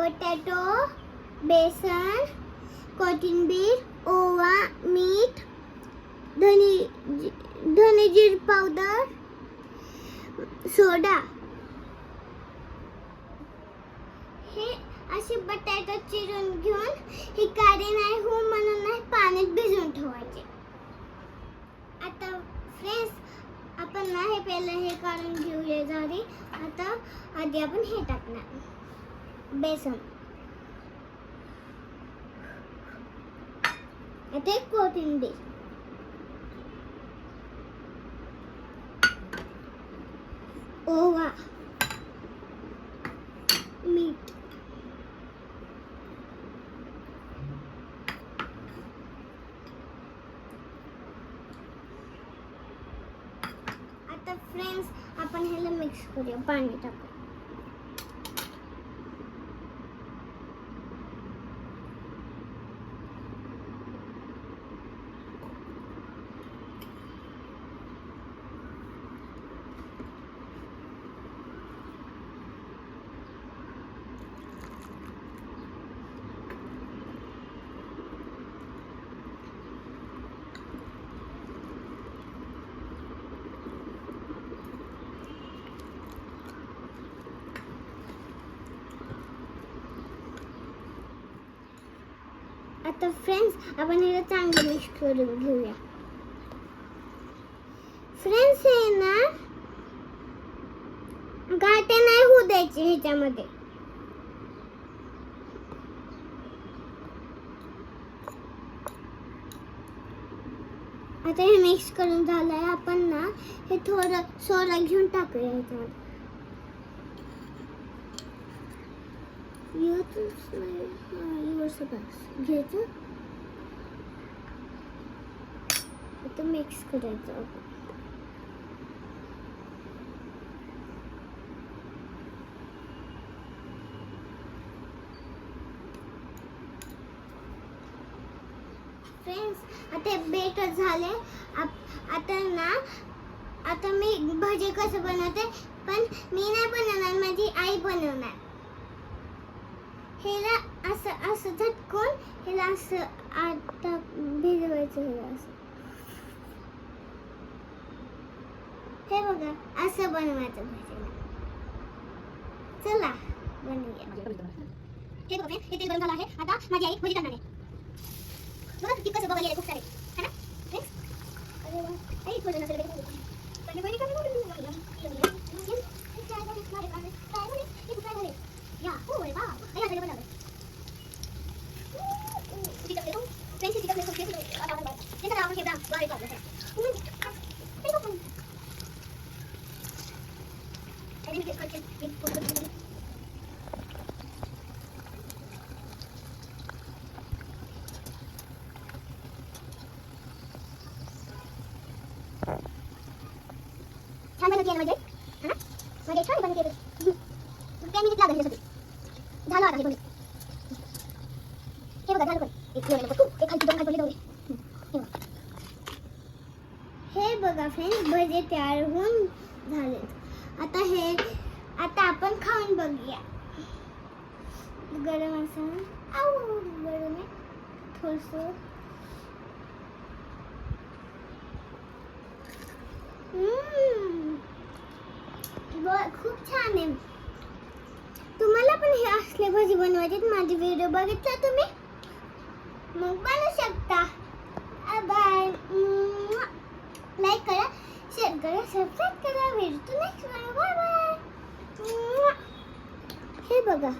बटाटो, बेसन, कोथिंबीर, ओवा, मीठ, धने जीर पावडर, सोडा. हे असे बटाटे चिरून घेऊन हे काळे नाही हो म्हणून नाही पाण्यात भिजवून ठेवायचे. आता फ्रेंड्स आपण ना हे पहिलं हे काढून घेऊया झाली. आता आधी आपण हे टाकणार बेसन. आता कोथिंबीर, ओवा, मीठ, आता फ्रेंड्स आपण ह्याला मिक्स करूया. पाणी टाकू. आता फ्रेंड्स आपण हे चांगलं मिक्स करून घेऊया. फ्रेंड्स हे ना गाठी नाही होऊ द्यायची ह्याच्यामध्ये. आता हे मिक्स करून झालंय. आपण ना हे थोडं सोडा घेऊन टाकूया ह्याच्यामध्ये. घ्यायचं आता मिक्स करायचं. फ्रेंड्स आता बेटर झाले. आता ना आता मी भजी कसं बनवते पण मी नाही बनवणार, माझी आई बनवणार. हेला असं असं झटकून हेला असं आता भिजवायचं. हेला असं हे बघा असं बनवायचं भजीला. चला बनवूया. हे बघा हे तेल गरम झालं आहे. आता माझी आई भजी करणार आहे. बघा किती कसं बघायला खूप सारे है ना फ्रेंड्स. अरे वा आई भजी नसेल पण भजी करणार या. हो रे वाह आई आता बनवलं. किती टाकले तू फ्रेंड्स? किती टाकले तू? हे तर आपण केला बाहेर टाकलं. अरे मी करते एक फोटो. छान बनवते म्हणजे है ना. म्हणजे छान बनवते. काय मिनिट लागले ह्यासाठी. झालं आता हे बघा. हे बघा झालं पण एक खालची दोन खाली दोन. हे बघा फ्रेंड्स भजे तयार होऊन झाले. आता आपण खाऊन बघूया. गरम असं गरम आहे थोडंसं. खूप छान आहे. तुम्हाला पण हे असले भजी बनवायचे माझे व्हिडिओ बघितला तुम्ही मग बनवू शकता. बाय. लाईक करा, शेअर करा, सबस्क्राईब करा. भेटू नेक्स्ट बाय बाय. हे बघा